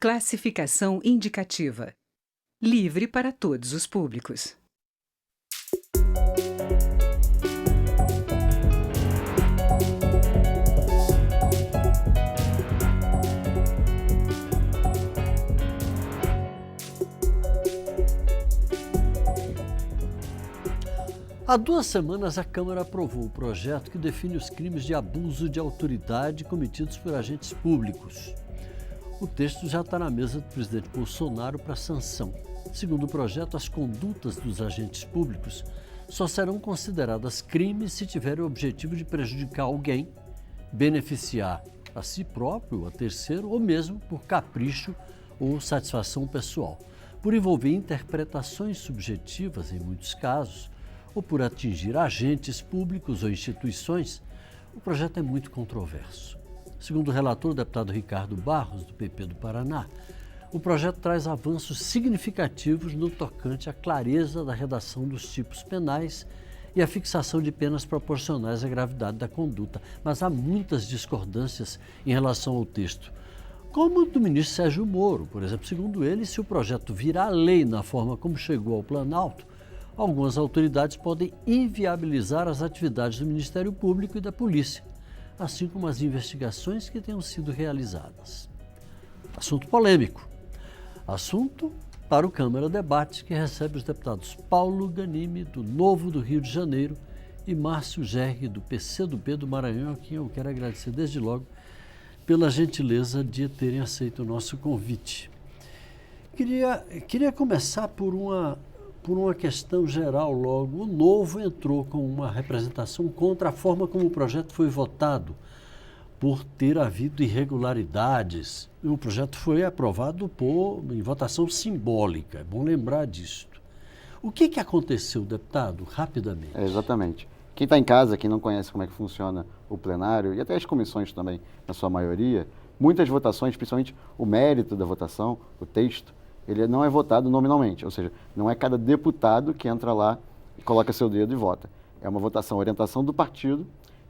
Classificação indicativa. Livre para todos os públicos. Há 2 semanas, a Câmara aprovou o projeto que define os crimes de abuso de autoridade cometidos por agentes públicos. O texto já está na mesa do presidente Bolsonaro para sanção. Segundo o projeto, as condutas dos agentes públicos só serão consideradas crimes se tiverem o objetivo de prejudicar alguém, beneficiar a si próprio, a terceiro, ou mesmo por capricho ou satisfação pessoal, por envolver interpretações subjetivas, em muitos casos, ou por atingir agentes públicos ou instituições. O projeto é muito controverso. Segundo o relator, o deputado Ricardo Barros, do PP do Paraná, o projeto traz avanços significativos no tocante à clareza da redação dos tipos penais e à fixação de penas proporcionais à gravidade da conduta, mas há muitas discordâncias em relação ao texto, como do ministro Sérgio Moro, por exemplo. Segundo ele, se o projeto virar lei na forma como chegou ao Planalto, algumas autoridades podem inviabilizar as atividades do Ministério Público e da Polícia, assim como as investigações que tenham sido realizadas. Assunto polêmico. Assunto para o Câmara Debate, que recebe os deputados Paulo Ganimi, do Novo do Rio de Janeiro, e Márcio Gerri, do PCdoB do Maranhão, a quem eu quero agradecer desde logo pela gentileza de terem aceito o nosso convite. Queria começar por uma questão geral logo. O Novo entrou com uma representação contra a forma como o projeto foi votado, por ter havido irregularidades. O projeto foi aprovado em votação simbólica, é bom lembrar disso. O que aconteceu, deputado, rapidamente? Exatamente. Quem está em casa, quem não conhece como é que funciona o plenário, e até as comissões também, na sua maioria, muitas votações, principalmente o mérito da votação, o texto, ele não é votado nominalmente, ou seja, não é cada deputado que entra lá e coloca seu dedo e vota. É uma votação, orientação do partido,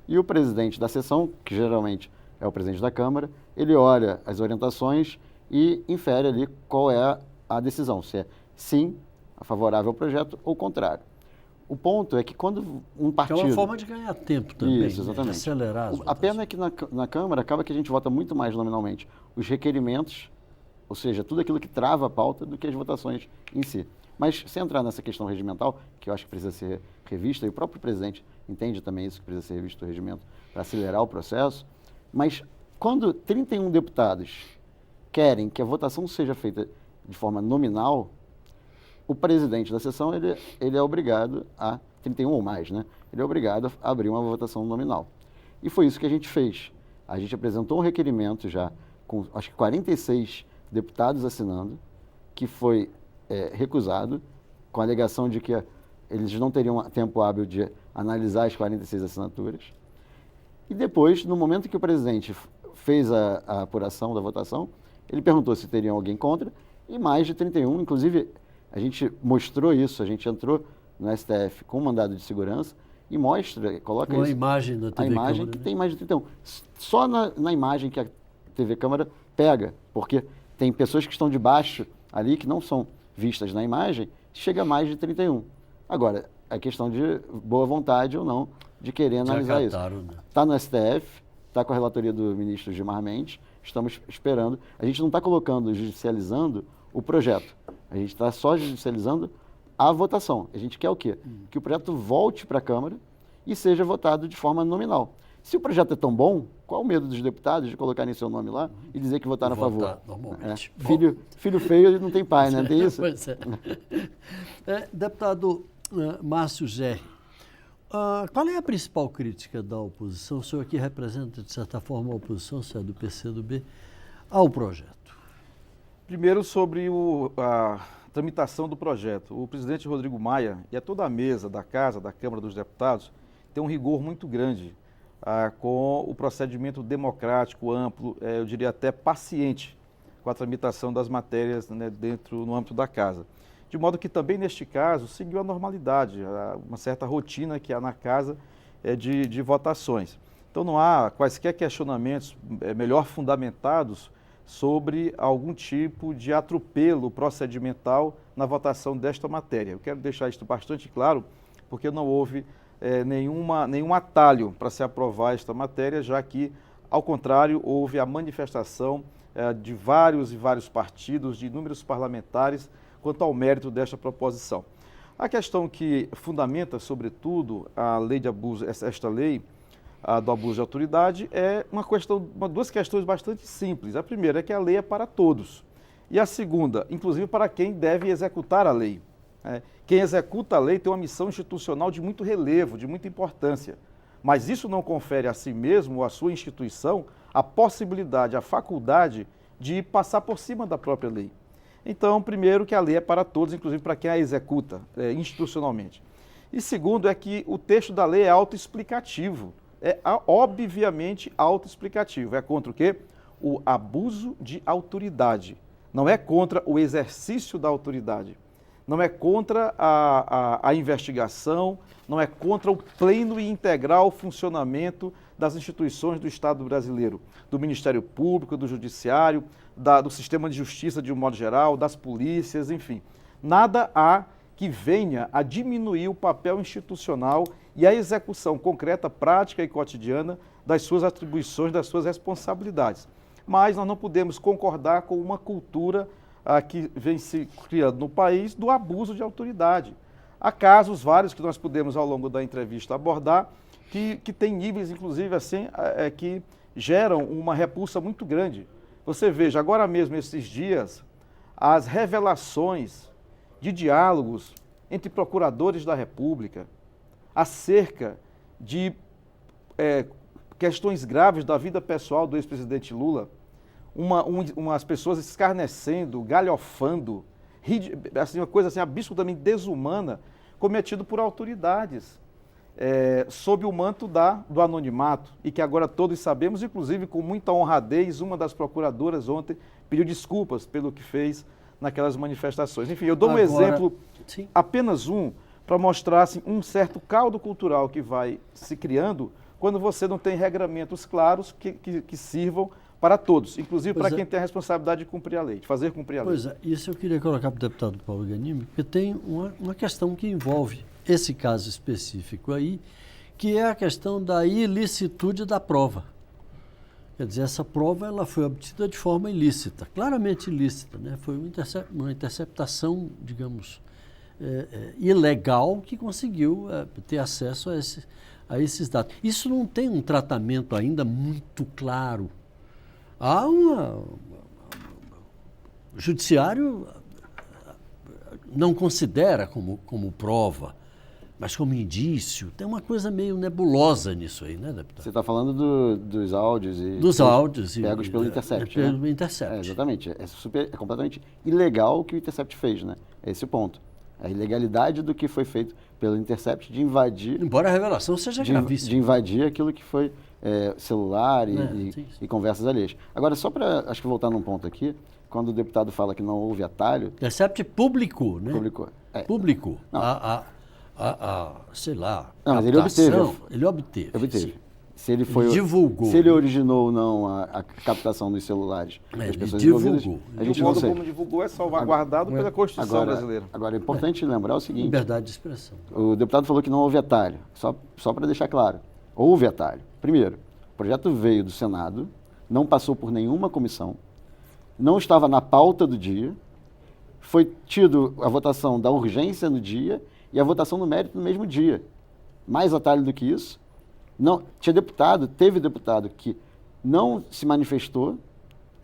e o presidente da sessão, que geralmente é o presidente da Câmara, ele olha as orientações e infere ali qual é a decisão, se é sim, favorável ao projeto ou contrário. O ponto é que quando um partido... Que é uma forma de ganhar tempo também, isso, exatamente. De acelerar as A pena é que na Câmara acaba que a gente vota muito mais nominalmente os requerimentos, ou seja, tudo aquilo que trava a pauta, do que as votações em si. Mas, sem entrar nessa questão regimental, que eu acho que precisa ser revista, e o próprio presidente entende também isso, que precisa ser revisto o regimento para acelerar o processo, mas quando 31 deputados querem que a votação seja feita de forma nominal, o presidente da sessão ele é obrigado 31 ou mais, né? Ele é obrigado a abrir uma votação nominal. E foi isso que a gente fez. A gente apresentou um requerimento já com, acho que 46 deputados assinando, que foi recusado, com a alegação de que eles não teriam tempo hábil de analisar as 46 assinaturas. E depois, no momento que o presidente fez a apuração da votação, ele perguntou se teria alguém contra, e mais de 31, inclusive a gente mostrou isso, a gente entrou no STF com um mandado de segurança e coloca uma isso, imagem da TV a imagem Câmara, que né? tem mais de 31. Só na imagem que a TV Câmara pega, porque tem pessoas que estão debaixo ali, que não são vistas na imagem, chega a mais de 31. Agora, a questão de boa vontade ou não, de querer analisar isso. Está no STF, está com a relatoria do ministro Gilmar Mendes, estamos esperando. A gente não está judicializando o projeto, a gente está só judicializando a votação. A gente quer o quê? Que o projeto volte para a Câmara e seja votado de forma nominal. Se o projeto é tão bom, qual o medo dos deputados de colocarem seu nome lá e dizer que votaram a favor? Normalmente. Filho feio não tem pai, né? Tem isso? Pois é. Deputado Márcio Gerri, qual é a principal crítica da oposição? O senhor aqui representa, de certa forma, a oposição, se é do PCdoB, ao projeto. Primeiro, sobre a tramitação do projeto. O presidente Rodrigo Maia e toda a mesa da Casa, da Câmara dos Deputados, tem um rigor muito grande com o procedimento democrático, amplo, eu diria até paciente, com a tramitação das matérias, né, no âmbito da Casa. De modo que também, neste caso, seguiu a normalidade, uma certa rotina que há na Casa de votações. Então, não há quaisquer questionamentos melhor fundamentados sobre algum tipo de atropelo procedimental na votação desta matéria. Eu quero deixar isso bastante claro, porque não houve nenhum atalho para se aprovar esta matéria, já que, ao contrário, houve a manifestação de vários e vários partidos, de inúmeros parlamentares, quanto ao mérito desta proposição. A questão que fundamenta, sobretudo, a lei de abuso, esta lei do abuso de autoridade, é duas questões bastante simples. A primeira é que a lei é para todos. E a segunda, inclusive para quem deve executar a lei. Quem executa a lei tem uma missão institucional de muito relevo, de muita importância. Mas isso não confere a si mesmo ou à sua instituição a possibilidade, a faculdade de passar por cima da própria lei. Então, primeiro, que a lei é para todos, inclusive para quem a executa institucionalmente. E segundo, é que o texto da lei é autoexplicativo. É obviamente autoexplicativo. É contra o quê? O abuso de autoridade. Não é contra o exercício da autoridade. Não é contra a investigação, não é contra o pleno e integral funcionamento das instituições do Estado brasileiro, do Ministério Público, do Judiciário, do sistema de justiça de um modo geral, das polícias, enfim. Nada há que venha a diminuir o papel institucional e a execução concreta, prática e cotidiana das suas atribuições, das suas responsabilidades. Mas nós não podemos concordar com uma cultura que vem se criando no país do abuso de autoridade. Há casos vários que nós podemos, ao longo da entrevista, abordar, que têm níveis, inclusive, assim, que geram uma repulsa muito grande. Você veja, agora mesmo, esses dias, as revelações de diálogos entre procuradores da República acerca de questões graves da vida pessoal do ex-presidente Lula, umas pessoas escarnecendo, galhofando, assim, uma coisa assim, absolutamente desumana, cometido por autoridades, sob o manto do anonimato, e que agora todos sabemos, inclusive com muita honradez, uma das procuradoras ontem pediu desculpas pelo que fez naquelas manifestações. Enfim, eu dou um exemplo, sim, apenas para mostrar assim, um certo caldo cultural que vai se criando quando você não tem regramentos claros que sirvam para todos, inclusive para quem tem a responsabilidade de cumprir a lei, de fazer cumprir a lei. Pois é, isso eu queria colocar para o deputado Paulo Ganimi, porque tem uma questão que envolve esse caso específico aí, que é a questão da ilicitude da prova. Quer dizer, essa prova ela foi obtida de forma ilícita, claramente ilícita, né? Foi uma interceptação, digamos, ilegal que conseguiu ter acesso a esses dados. Isso não tem um tratamento ainda muito claro. O judiciário não considera como prova, mas como indício. Tem uma coisa meio nebulosa nisso aí, né, deputado? Você está falando dos áudios e... Dos áudios. Pegos pelo Intercept, pelo né? Intercept. Exatamente. É completamente ilegal o que o Intercept fez, né? É esse o ponto. A ilegalidade do que foi feito pelo Intercept de invadir... Embora a revelação seja gravíssima. De invadir aquilo que foi celular e conversas alheias. Agora, só para, acho que voltar num ponto aqui, quando o deputado fala que não houve atalho... Intercept publicou, né? Publicou. Publicou. Sei lá... Não, mas ele obteve. Sim. Se ele divulgou. Se ele originou ou não a captação dos celulares das pessoas envolvidas, a gente não sei. Como divulgou é salvaguardado pela Constituição brasileira. Agora, é importante lembrar o seguinte... Liberdade de expressão. O deputado falou que não houve atalho. Só para deixar claro. Houve atalho. Primeiro, o projeto veio do Senado, não passou por nenhuma comissão, não estava na pauta do dia, foi tido a votação da urgência no dia e a votação do mérito no mesmo dia. Mais atalho do que isso. Teve deputado que não se manifestou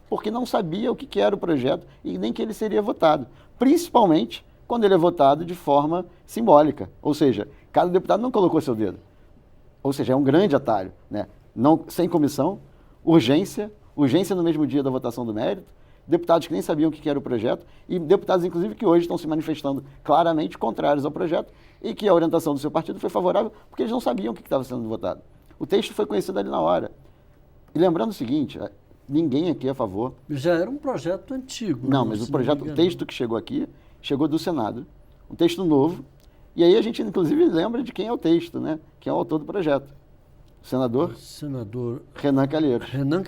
porque não sabia o que era o projeto e nem que ele seria votado. Principalmente quando ele é votado de forma simbólica. Ou seja, cada deputado não colocou seu dedo. Ou seja, é um grande atalho, né? Sem comissão, urgência no mesmo dia da votação do mérito, deputados que nem sabiam o que era o projeto e deputados, inclusive, que hoje estão se manifestando claramente contrários ao projeto e que a orientação do seu partido foi favorável porque eles não sabiam o que estava sendo votado. O texto foi conhecido ali na hora. E lembrando o seguinte, ninguém aqui é a favor... Já era um projeto antigo. Não, mas o texto que chegou aqui, chegou do Senado, um texto novo, e aí a gente, inclusive, lembra de quem é o texto, né? Quem é o autor do projeto. O senador Senador Renan Calheiros. Renan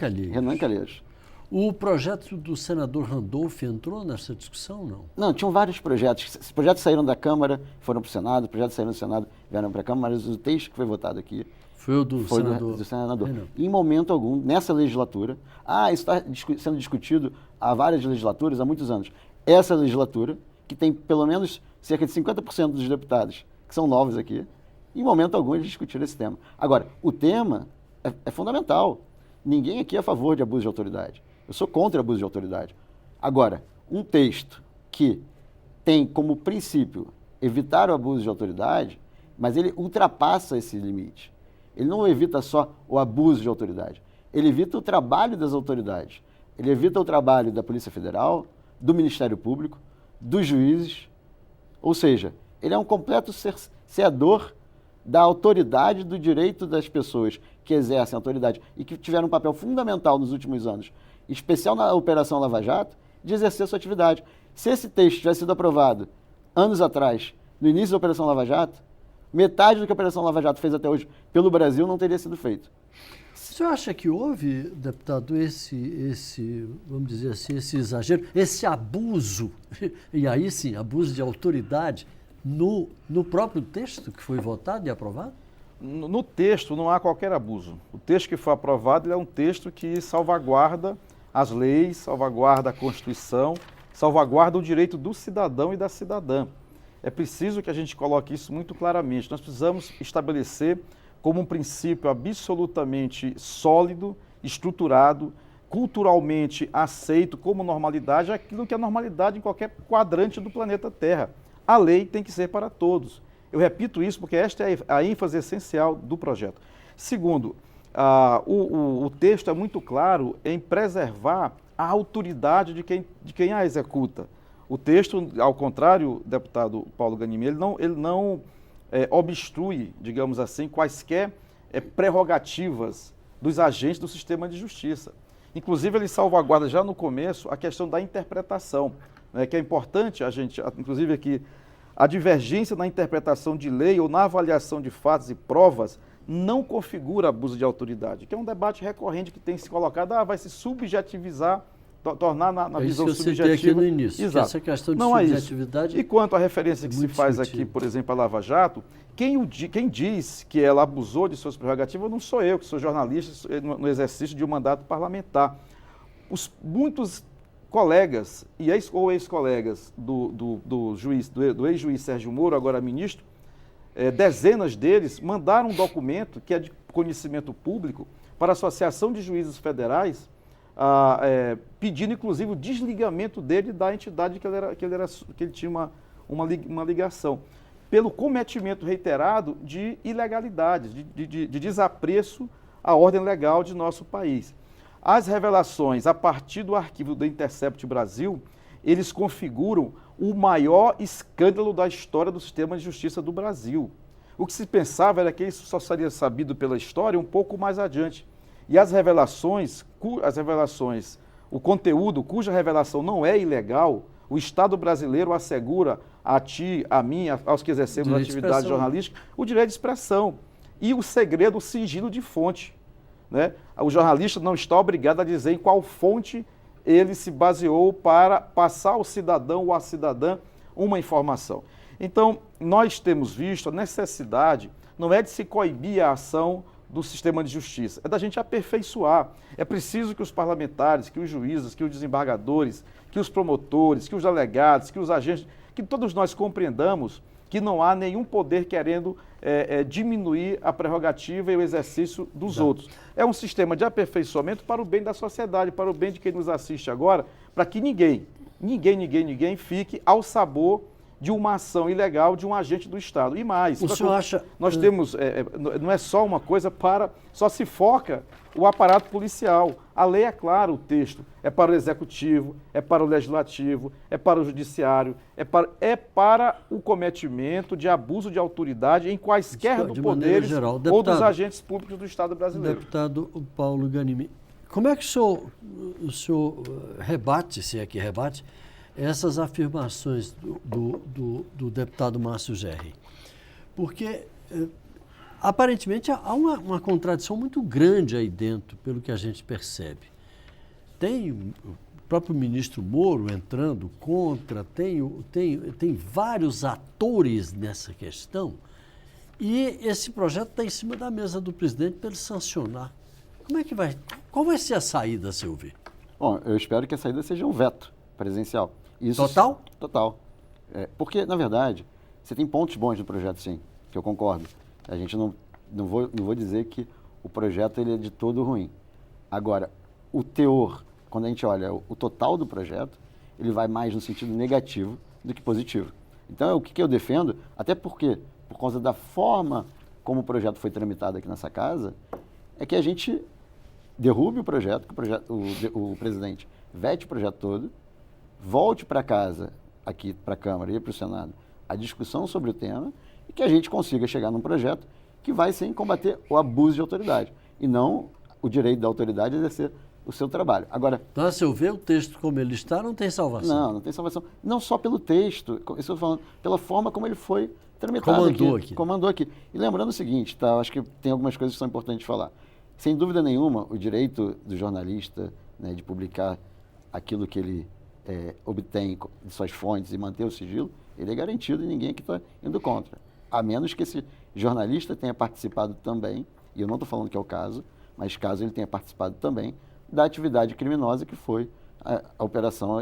Calheiros. O projeto do senador Randolph entrou nessa discussão, não? Não, tinham vários projetos. Os projetos saíram da Câmara, foram para o Senado, projetos saíram do Senado, vieram para a Câmara, mas o texto que foi votado aqui Foi o do foi senador. do senador. Renan. Em momento algum, nessa legislatura, isso está sendo discutido há várias legislaturas, há muitos anos. Essa legislatura, que tem pelo menos cerca de 50% dos deputados que são novos aqui, em momento algum eles discutiram esse tema. Agora, o tema é fundamental. Ninguém aqui é a favor de abuso de autoridade. Eu sou contra abuso de autoridade. Agora, um texto que tem como princípio evitar o abuso de autoridade, mas ele ultrapassa esse limite. Ele não evita só o abuso de autoridade, ele evita o trabalho das autoridades. Ele evita o trabalho da Polícia Federal, do Ministério Público, dos juízes. Ou seja, ele é um completo cerceador da autoridade, do direito das pessoas que exercem autoridade e que tiveram um papel fundamental nos últimos anos, em especial na Operação Lava Jato, de exercer sua atividade. Se esse texto tivesse sido aprovado anos atrás, no início da Operação Lava Jato, metade do que a Operação Lava Jato fez até hoje pelo Brasil não teria sido feito. O senhor acha que houve, deputado, vamos dizer assim, esse exagero, esse abuso, e aí sim, abuso de autoridade, no próprio texto que foi votado e aprovado? No texto não há qualquer abuso. O texto que foi aprovado é um texto que salvaguarda as leis, salvaguarda a Constituição, salvaguarda o direito do cidadão e da cidadã. É preciso que a gente coloque isso muito claramente. Nós precisamos estabelecer como um princípio absolutamente sólido, estruturado, culturalmente aceito como normalidade, aquilo que é normalidade em qualquer quadrante do planeta Terra. A lei tem que ser para todos. Eu repito isso porque esta é a ênfase essencial do projeto. Segundo, o texto é muito claro em preservar a autoridade de quem a executa. O texto, ao contrário, deputado Paulo Ganimi, ele não obstrui, digamos assim, quaisquer prerrogativas dos agentes do sistema de justiça. Inclusive, ele salvaguarda já no começo a questão da interpretação, né, que é importante a gente, inclusive aqui, a divergência na interpretação de lei ou na avaliação de fatos e provas não configura abuso de autoridade, que é um debate recorrente que tem se colocado, vai se subjetivizar, tornar na visão subjetiva. É isso que eu citei aqui no início. Exato. Essa questão de não subjetividade. E quanto à referência que se faz aqui, por exemplo, a Lava Jato, quem diz que ela abusou de suas prerrogativas não sou eu, que sou jornalista no exercício de um mandato parlamentar. Muitos colegas ou ex-colegas do ex-juiz Sérgio Moro, agora ministro, dezenas deles mandaram um documento que é de conhecimento público para a Associação de Juízes Federais, pedindo inclusive o desligamento dele da entidade que ele tinha uma ligação, pelo cometimento reiterado de ilegalidades, de desapreço à ordem legal de nosso país. As revelações, a partir do arquivo do Intercept Brasil, eles configuram o maior escândalo da história do sistema de justiça do Brasil. O que se pensava era que isso só seria sabido pela história um pouco mais adiante. E as revelações, o conteúdo cuja revelação não é ilegal, o Estado brasileiro assegura a ti, a mim, aos que exercemos a atividade jornalística, o direito de expressão e o segredo, o sigilo de fonte. Né? O jornalista não está obrigado a dizer em qual fonte ele se baseou para passar ao cidadão ou à cidadã uma informação. Então, nós temos visto a necessidade, não é de se coibir a ação do sistema de justiça, é da gente aperfeiçoar. É preciso que os parlamentares, que os juízes, que os desembargadores, que os promotores, que os delegados, que os agentes, que todos nós compreendamos que não há nenhum poder querendo diminuir a prerrogativa e o exercício dos outros. É um sistema de aperfeiçoamento para o bem da sociedade, para o bem de quem nos assiste agora, para que ninguém fique ao sabor de uma ação ilegal de um agente do Estado. E mais, o senhor acha... nós temos, não é só uma coisa só se foca o aparato policial. A lei é clara, o texto é para o executivo, é para o legislativo, é para o judiciário, é para o cometimento de abuso de autoridade em quaisquer do poderes geral. Ou dos agentes públicos do Estado brasileiro. Deputado Paulo Ganimi, como é que o senhor rebate, se é que rebate, essas afirmações do deputado Márcio Gerri? Porque, aparentemente, há uma contradição muito grande aí dentro, pelo que a gente percebe. tem o próprio ministro Moro entrando contra, tem vários atores nessa questão, e esse projeto está em cima da mesa do presidente para ele sancionar. Como é que vai? Qual vai ser a saída, a seu ver? Bom, eu espero que a saída seja um veto presencial. Isso, Total? Total. Porque, na verdade, você tem pontos bons no projeto, sim, que eu concordo. A gente não vou dizer que o projeto ele é de todo ruim. Agora, o teor, quando a gente olha o total do projeto, ele vai mais no sentido negativo do que positivo. Então, o que eu defendo, até porque, por causa da forma como o projeto foi tramitado aqui nessa casa, é que a gente derrube o projeto, que o presidente vete o projeto todo, volte para casa, aqui para a Câmara e para o Senado, a discussão sobre o tema e que a gente consiga chegar num projeto que vai sim combater o abuso de autoridade e não o direito da autoridade a exercer o seu trabalho. Agora, então, a seu ver, o texto como ele está não tem salvação. Não tem salvação. Não só pelo texto, isso eu estou falando, pela forma como ele foi tramitado Comandou aqui. E lembrando o seguinte, tá? Acho que tem algumas coisas que são importantes de falar. Sem dúvida nenhuma, o direito do jornalista, né, de publicar aquilo que ele obtém de suas fontes e manter o sigilo, ele é garantido e ninguém aqui está indo contra. A menos que esse jornalista tenha participado também, e eu não estou falando que é o caso, mas caso ele tenha participado também, da atividade criminosa que foi a operação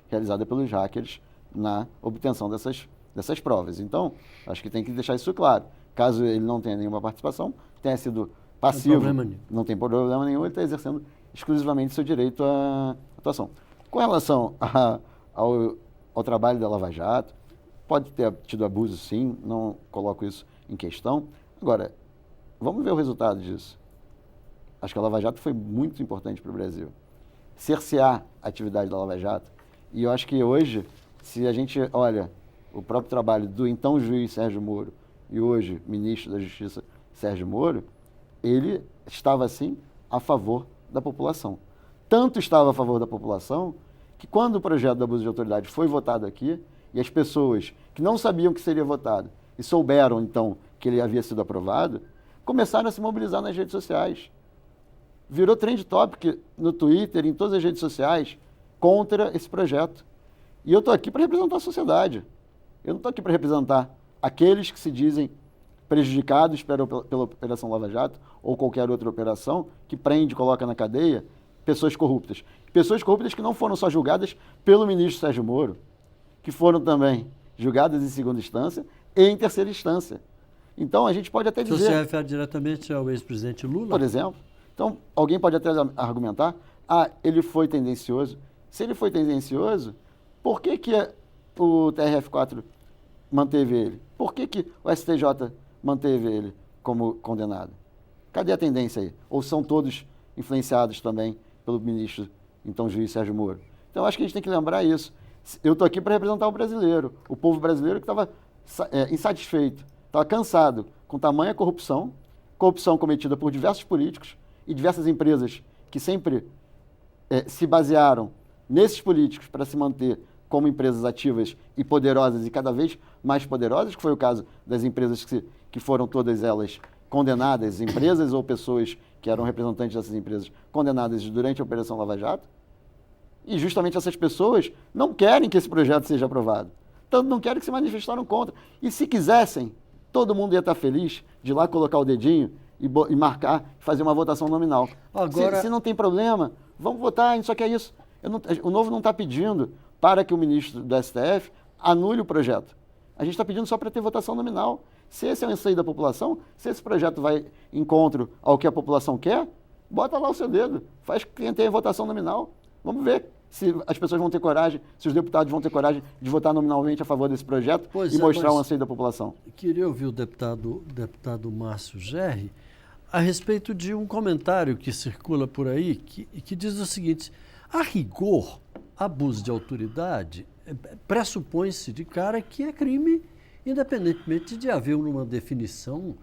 realizada pelos hackers na obtenção dessas provas. Então, acho que tem que deixar isso claro. Caso ele não tenha nenhuma participação, tenha sido passivo, não tem problema nenhum, ele está exercendo exclusivamente seu direito à atuação. Com relação ao trabalho da Lava Jato, pode ter tido abuso, sim, não coloco isso em questão. Agora, vamos ver o resultado disso. Acho que a Lava Jato foi muito importante para o Brasil. Cercear a atividade da Lava Jato. E eu acho que hoje, se a gente olha o próprio trabalho do então juiz Sérgio Moro e hoje ministro da Justiça Sérgio Moro, ele estava, sim, a favor da população. Tanto estava a favor da população que quando o projeto do abuso de autoridade foi votado aqui e as pessoas que não sabiam que seria votado e souberam, então, que ele havia sido aprovado, começaram a se mobilizar nas redes sociais. Virou trend topic no Twitter, em todas as redes sociais, contra esse projeto. E eu estou aqui para representar a sociedade. Eu não estou aqui para representar aqueles que se dizem prejudicados pela Operação Lava Jato ou qualquer outra operação que prende, coloca na cadeia pessoas corruptas. Pessoas corruptas que não foram só julgadas pelo ministro Sérgio Moro, que foram também julgadas em segunda instância e em terceira instância. Então, a gente pode até dizer... Você se refere diretamente ao ex-presidente Lula? Por exemplo. Então, alguém pode até argumentar, ele foi tendencioso. Se ele foi tendencioso, por que o TRF4 manteve ele? Por que o STJ manteve ele como condenado? Cadê a tendência aí? Ou são todos influenciados também pelo ministro, então juiz Sérgio Moro? Então, acho que a gente tem que lembrar isso. Eu estou aqui para representar o brasileiro, o povo brasileiro que estava insatisfeito, estava cansado com tamanha corrupção cometida por diversos políticos e diversas empresas que sempre se basearam nesses políticos para se manter como empresas ativas e poderosas e cada vez mais poderosas, que foi o caso das empresas que foram todas elas condenadas, empresas ou pessoas que eram representantes dessas empresas condenadas durante a Operação Lava Jato. E justamente essas pessoas não querem que esse projeto seja aprovado. Tanto não querem que se manifestaram contra. E se quisessem, todo mundo ia estar feliz de ir lá colocar o dedinho e marcar, fazer uma votação nominal. Agora... Se não tem problema, vamos votar, só que é isso. O Novo não está pedindo para que o ministro do STF anule o projeto. A gente está pedindo só para ter votação nominal. Se esse é o anseio da população, se esse projeto vai em encontro ao que a população quer, bota lá o seu dedo, faz que tenha votação nominal. Vamos ver se as pessoas vão ter coragem, se os deputados vão ter coragem de votar nominalmente a favor desse projeto e mostrar o anseio da população. Queria ouvir o deputado Márcio Gerri a respeito de um comentário que circula por aí que diz o seguinte: a rigor, abuso de autoridade pressupõe-se de cara que é crime, independentemente de haver uma definição,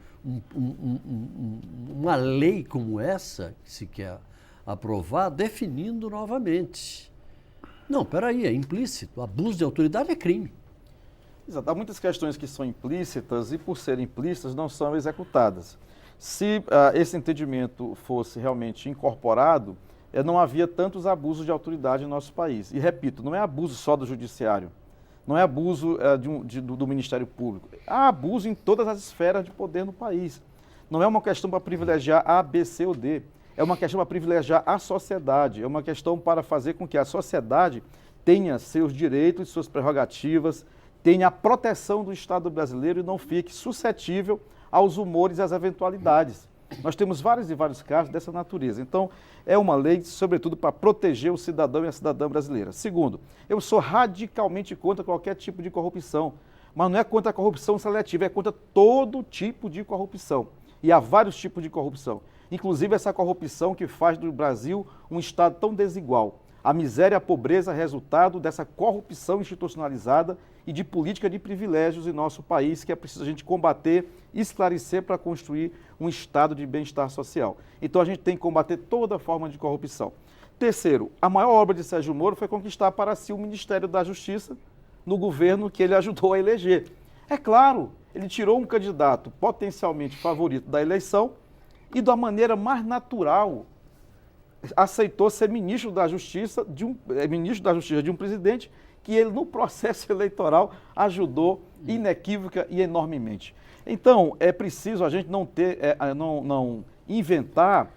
uma lei como essa, que se quer aprovar, definindo novamente. Não, peraí, é implícito. Abuso de autoridade é crime. Exato. Há muitas questões que são implícitas e, por serem implícitas, não são executadas. Se esse entendimento fosse realmente incorporado, não havia tantos abusos de autoridade em nosso país. E repito, não é abuso só do judiciário, não é abuso do Ministério Público. Há abuso em todas as esferas de poder no país. Não é uma questão para privilegiar A, B, C ou D. É uma questão para privilegiar a sociedade. É uma questão para fazer com que a sociedade tenha seus direitos, suas prerrogativas, tenha a proteção do Estado brasileiro e não fique suscetível aos humores e às eventualidades. Nós temos vários e vários casos dessa natureza. Então, é uma lei, sobretudo, para proteger o cidadão e a cidadã brasileira. Segundo, eu sou radicalmente contra qualquer tipo de corrupção, mas não é contra a corrupção seletiva, é contra todo tipo de corrupção. E há vários tipos de corrupção. Inclusive essa corrupção que faz do Brasil um Estado tão desigual. A miséria e a pobreza é resultado dessa corrupção institucionalizada e de política de privilégios em nosso país, que é preciso a gente combater, esclarecer para construir um estado de bem-estar social. Então a gente tem que combater toda forma de corrupção. Terceiro, a maior obra de Sérgio Moro foi conquistar para si o Ministério da Justiça no governo que ele ajudou a eleger. É claro, ele tirou um candidato potencialmente favorito da eleição e da maneira mais natural aceitou ser ministro da Justiça de um presidente que ele, no processo eleitoral, ajudou inequívoca e enormemente. Então, é preciso a gente não inventar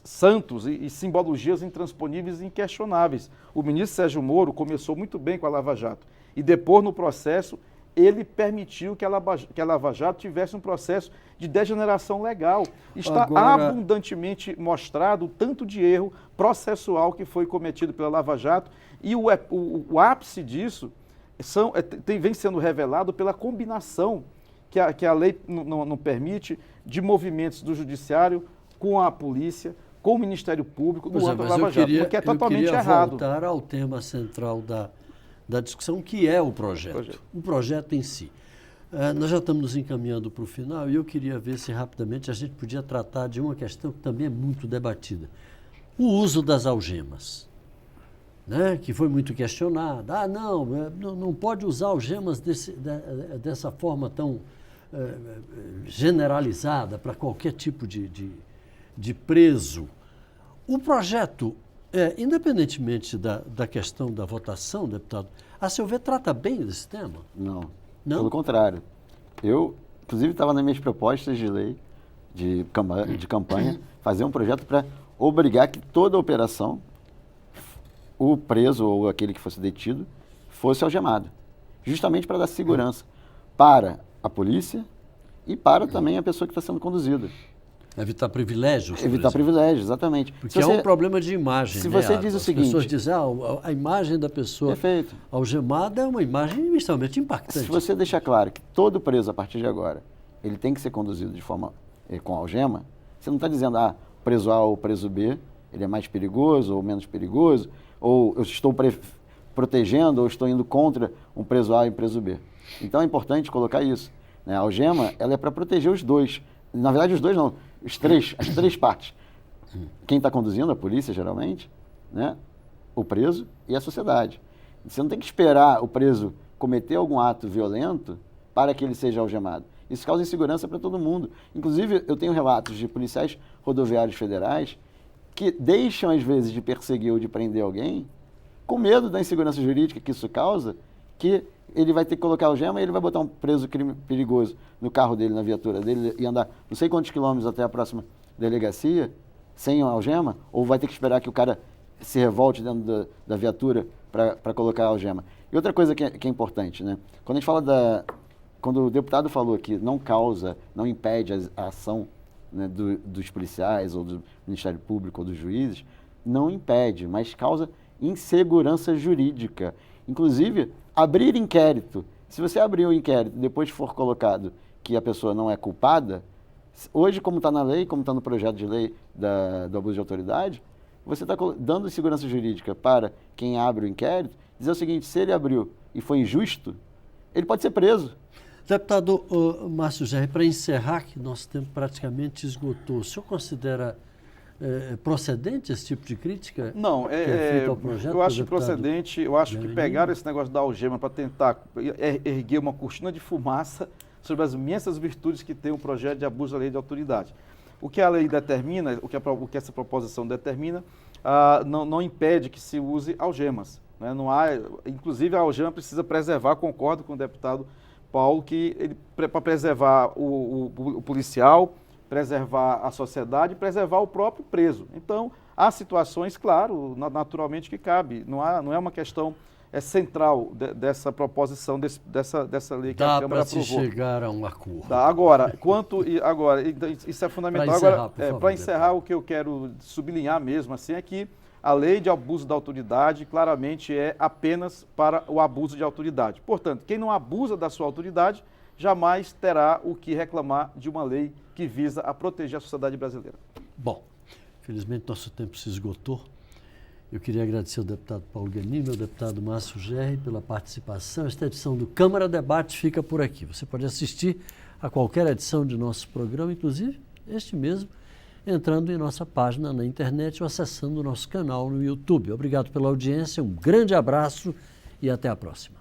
santos e simbologias intransponíveis e inquestionáveis. O ministro Sérgio Moro começou muito bem com a Lava Jato e depois, no processo, ele permitiu que a Lava Jato tivesse um processo de degeneração legal. Está abundantemente mostrado o tanto de erro processual que foi cometido pela Lava Jato e o ápice disso vem sendo revelado pela combinação que a lei não permite de movimentos do Judiciário com a polícia, com o Ministério Público, no âmbito da Lava Jato, porque é totalmente errado. Eu queria voltar ao tema central da discussão, que é o projeto. O projeto em si. Nós já estamos nos encaminhando para o final e eu queria ver se rapidamente a gente podia tratar de uma questão que também é muito debatida. O uso das algemas, né, que foi muito questionada. Não pode usar algemas dessa forma tão generalizada para qualquer tipo de preso. O projeto, independentemente da questão da votação, deputado, a seu ver, trata bem desse tema? Não. Pelo contrário. Eu, inclusive, estava nas minhas propostas de lei de campanha fazer um projeto para obrigar que toda a operação, o preso ou aquele que fosse detido, fosse algemado. Justamente para dar segurança para a polícia e para também a pessoa que está sendo conduzida. Evitar privilégios. Evitar privilégios, exatamente. Porque é um problema de imagem. Se você diz o seguinte... As pessoas dizem, a imagem da pessoa algemada é uma imagem extremamente impactante. Se você deixar claro que todo preso, a partir de agora, ele tem que ser conduzido de forma com algema, você não está dizendo, preso A ou preso B, ele é mais perigoso ou menos perigoso, ou eu estou protegendo ou estou indo contra um preso A e um preso B. Então é importante colocar isso. Né? A algema, ela é para proteger os dois. Na verdade, os dois não. As três partes. Quem está conduzindo, a polícia, geralmente, né? O preso e a sociedade. Você não tem que esperar o preso cometer algum ato violento para que ele seja algemado. Isso causa insegurança para todo mundo. Inclusive, eu tenho relatos de policiais rodoviários federais que deixam, às vezes, de perseguir ou de prender alguém com medo da insegurança jurídica que isso causa, que ele vai ter que colocar algema e ele vai botar um preso perigoso no carro dele, na viatura dele, e andar não sei quantos quilômetros até a próxima delegacia sem algema, ou vai ter que esperar que o cara se revolte dentro da viatura para colocar a algema. E outra coisa que é importante, né? Quando a gente fala quando o deputado falou que não impede a ação, né, dos policiais ou do Ministério Público ou dos juízes, não impede, mas causa insegurança jurídica. Inclusive, abrir inquérito. Se você abrir o inquérito e depois for colocado que a pessoa não é culpada, hoje, como está na lei, como está no projeto de lei do abuso de autoridade, você está dando segurança jurídica para quem abre o inquérito, dizer o seguinte, se ele abriu e foi injusto, ele pode ser preso. Deputado Márcio Gerri, para encerrar, que nosso tempo praticamente esgotou, o senhor considera procedente esse tipo de crítica? Não, feita ao projeto, eu acho procedente, eu acho que pegaram esse negócio da algema para tentar erguer uma cortina de fumaça sobre as imensas virtudes que tem o projeto de abuso da lei de autoridade. o que a lei determina, o que essa proposição determina, não impede que se use algemas. Né? Não há, inclusive, a algema precisa preservar, concordo com o deputado Paulo, que para preservar o policial, preservar a sociedade, preservar o próprio preso. Então, há situações, claro, naturalmente que cabe. Não é uma questão central dessa proposição, dessa lei que a Câmara aprovou. Dá para se chegar a um acordo. Agora, isso é fundamental. Para encerrar, o que eu quero sublinhar mesmo assim é que a lei de abuso da autoridade claramente é apenas para o abuso de autoridade. Portanto, quem não abusa da sua autoridade jamais terá o que reclamar de uma lei que visa a proteger a sociedade brasileira. Bom, felizmente nosso tempo se esgotou. Eu queria agradecer ao deputado Paulo Ganimi, ao deputado Márcio Gerri pela participação. Esta edição do Câmara Debate fica por aqui. Você pode assistir a qualquer edição de nosso programa, inclusive este mesmo, entrando em nossa página na internet ou acessando o nosso canal no YouTube. Obrigado pela audiência, um grande abraço e até a próxima.